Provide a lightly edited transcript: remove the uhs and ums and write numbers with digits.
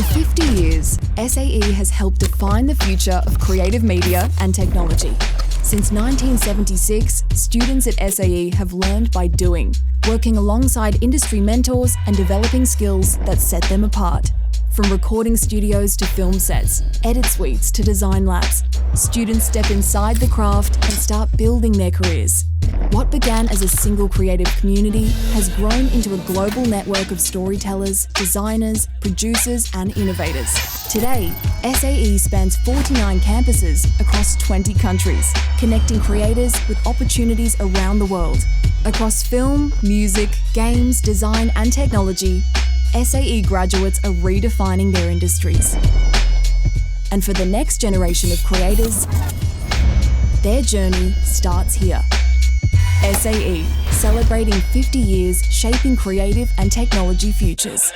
For 50 years, SAE has helped define the future of creative media and technology. Since 1976, students at SAE have learned by doing, working alongside industry mentors and developing skills that set them apart. From recording studios to film sets, edit suites to design labs, students step inside the craft and start building their careers. What began as a single creative community has grown into a global network of storytellers, designers, producers and innovators. Today, SAE spans 49 campuses across 20 countries, connecting creators with opportunities around the world. Across film, music, games, design and technology, SAE graduates are redefining their industries. And for the next generation of creators, their journey starts here. SAE, celebrating 50 years shaping creative and technology futures.